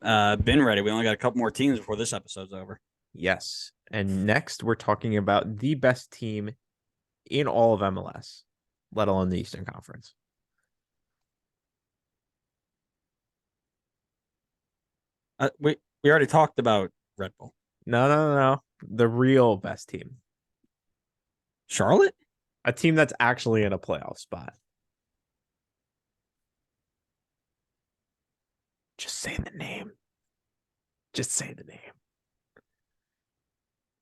Been ready. We only got a couple more teams before this episode's over. Yes. And next, we're talking about the best team in all of MLS, let alone the Eastern Conference. We already talked about Red Bull. No. The real best team. Charlotte? A team that's actually in a playoff spot. Just say the name. Just say the name.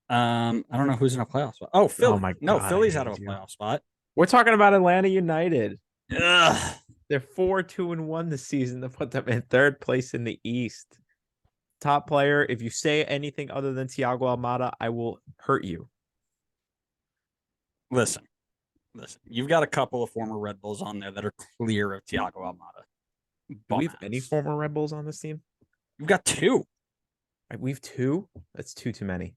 I don't know who's in a playoff spot. Oh, Oh Philly. my No, God, I Philly's out of hate a you. playoff spot. We're talking about Atlanta United. Ugh. They're 4-2-1 this season to put them in third place in the East. Top player. If you say anything other than Thiago Almada, I will hurt you. Listen. You've got a couple of former Red Bulls on there that are clear of Thiago Almada. Do we have any Bum-ass. former Red Bulls on this team? You've got two. We have two. That's two too many.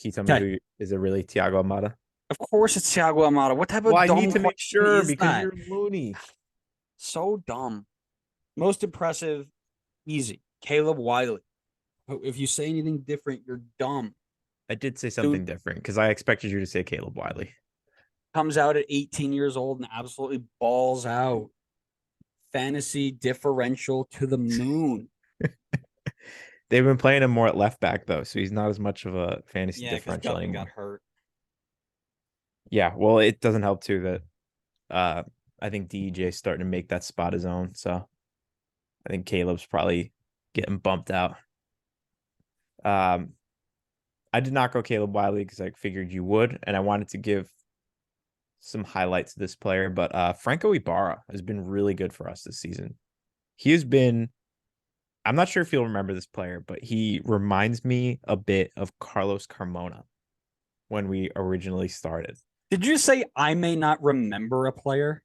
Can you tell me Okay. who is it really? Thiago Almada? Of course it's Thiago Almada. What type Well, of I dumb need to make question sure is because that? you're loony. So dumb. Most impressive, easy. Caleb Wiley. If you say anything different, you're dumb. I did say Dude something different because I expected you to say Caleb Wiley. comes out at 18 years old and absolutely balls out. Fantasy differential to the moon. They've been playing him more at left back though, so he's not as much of a fantasy Yeah, because differential Gutman got anymore. hurt. Yeah, well, it doesn't help too that I think DEJ is starting to make that spot his own. So I think Caleb's probably getting bumped out. I did not go Caleb Wiley because I figured you would, and I wanted to give some highlights to this player. But Franco Ibarra has been really good for us this season. He has been. I'm not sure if you'll remember this player, but he reminds me a bit of Carlos Carmona when we originally started. Did you say I may not remember a player?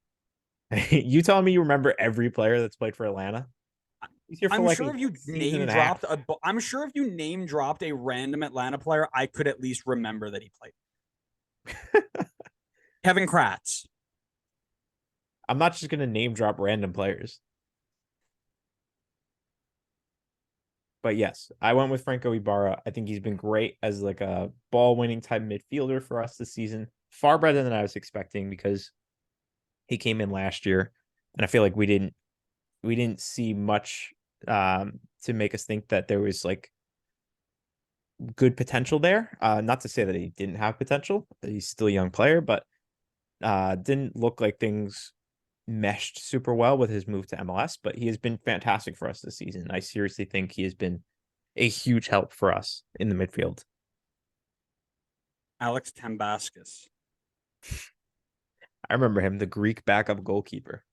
You telling me you remember every player that's played for Atlanta? He's here for I'm like sure a if you season name and a dropped half. I'm sure if you name dropped a random Atlanta player, I could at least remember that he played. Kevin Kratz. I'm not just gonna name drop random players. But yes, I went with Franco Ibarra. I think he's been great as like a ball winning type midfielder for us this season. Far better than I was expecting because he came in last year, and I feel like we didn't see much to make us think that there was like good potential there. Not to say that he didn't have potential. He's still a young player, but didn't look like things meshed super well with his move to MLS, but he has been fantastic for us this season. I seriously think he has been a huge help for us in the midfield. Alex Tambaskus. I remember him, the Greek backup goalkeeper.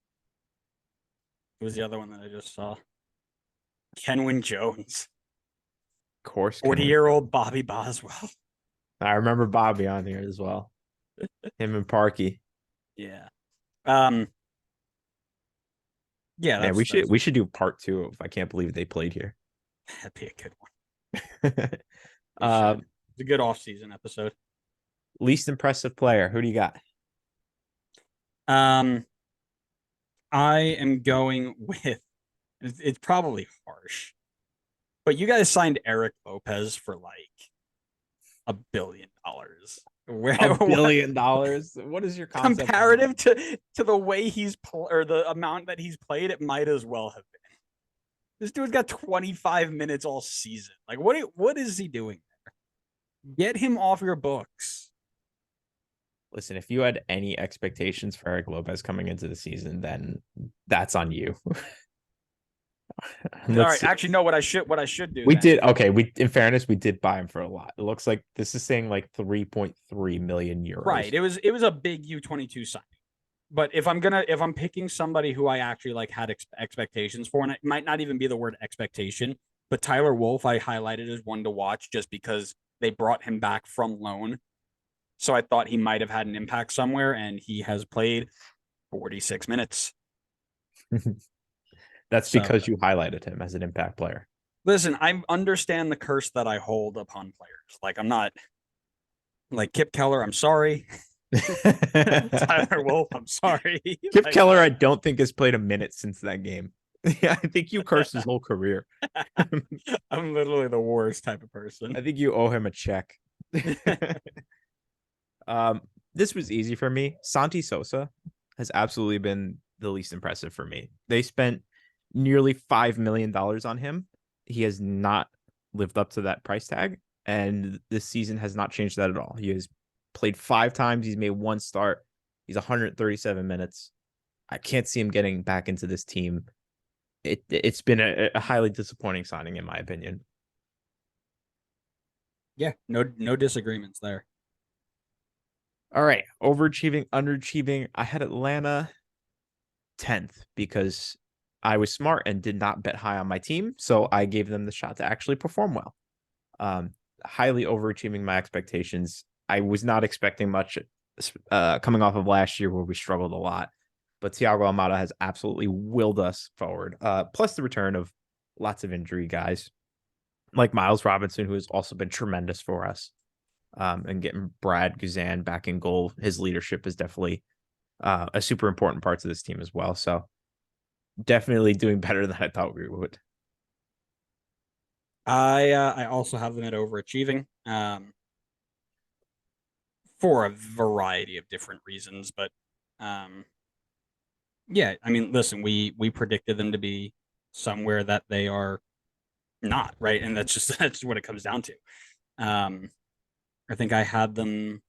Who was the other one that I just saw? Kenwin Jones. Of course, 40-year-old Bobby Boswell. I remember Bobby on here as well. Him and Parky. Yeah. Um. Yeah, Man, we should do part two of I can't believe they played here. that'd be a good one. We uh, should. It's a good off-season episode. least impressive player. Who do you got? Um, I am going with. It's probably harsh, but you guys signed Eric Lopez for like $1 billion. Where $1 billion. What is your concept? comparative to the way or the amount that he's played, it might as well have been. This dude's got 25 minutes all season. Like, what is he doing there? Get him off your books. Listen, if you had any expectations for Eric Lopez coming into the season, then that's on you. All right, actually, no. What I should do We then? did okay. We, in fairness, we did buy him for a lot. It looks like this is saying like 3.3 million euros. Right. It was a big U22 signing. But if I'm picking somebody who I actually like had expectations for, and it might not even be the word expectation, but Tyler Wolf I highlighted as one to watch just because they brought him back from loan. So I thought he might have had an impact somewhere, and he has played 46 minutes. That's So because you highlighted him as an impact player. listen, I understand the curse that I hold upon players. Like I'm not like Kip Keller. I'm sorry. Tyler Wolf, I'm sorry. Kip Like, Keller, I don't think has played a minute since that game. Yeah, I think you cursed his whole career. I'm literally the worst type of person. I think you owe him a check. um, this was easy for me. Santi Sosa has absolutely been the least impressive for me. They spent nearly $5 million on him. He has not lived up to that price tag, and this season has not changed that at all. He has played 5 times. He's made one start. He's 137 minutes. I can't see him getting back into this team. It's been a highly disappointing signing, in my opinion. Yeah, no disagreements there. All right, overachieving, underachieving. I had Atlanta 10th because I was smart and did not bet high on my team, so I gave them the shot to actually perform well. Highly overachieving my expectations. I was not expecting much coming off of last year where we struggled a lot, but Thiago Almada has absolutely willed us forward. Plus the return of lots of injury guys like Miles Robinson, who has also been tremendous for us. And getting Brad Guzan back in goal, his leadership is definitely a super important part to this team as well. So definitely doing better than I thought we would. I also have them at overachieving. For a variety of different reasons, but um yeah, I mean, listen, we predicted them to be somewhere that they are not, right? And that's just that's what it comes down to. Um I think I had them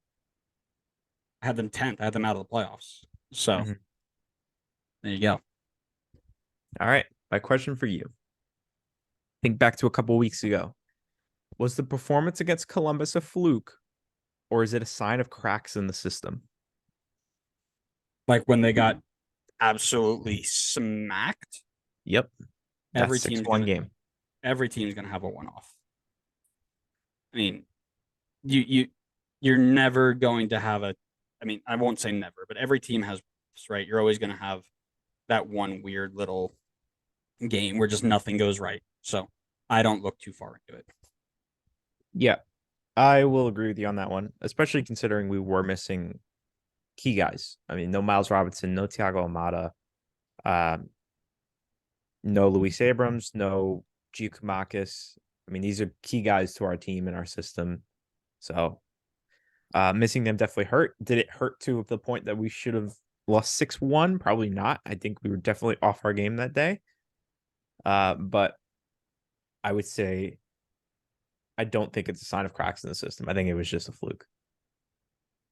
10th. I had them out of the playoffs. So Mhm. there you go. All right. My question for you. Think back to a couple weeks ago. Was the performance against Columbus a fluke, or is it a sign of cracks in the system? Like when they got absolutely smacked, Yep. That every six team's one gonna game. every team's gonna have a one off. I mean, you you're never going to have a I mean, I won't say never, but every team has, right? You're always gonna have that one weird little game where just nothing goes right. So I don't look too far into it. Yeah, I will agree with you on that one, especially considering we were missing key guys. I mean, no Miles Robinson, no Thiago Almada, um, no Luis Abrams, no Giacomakis. I mean, these are key guys to our team and our system. So missing them definitely hurt. Did it hurt to the point that we should have lost 6-1? Probably not. I think we were definitely off our game that day. But I would say I don't think it's a sign of cracks in the system. I think it was just a fluke.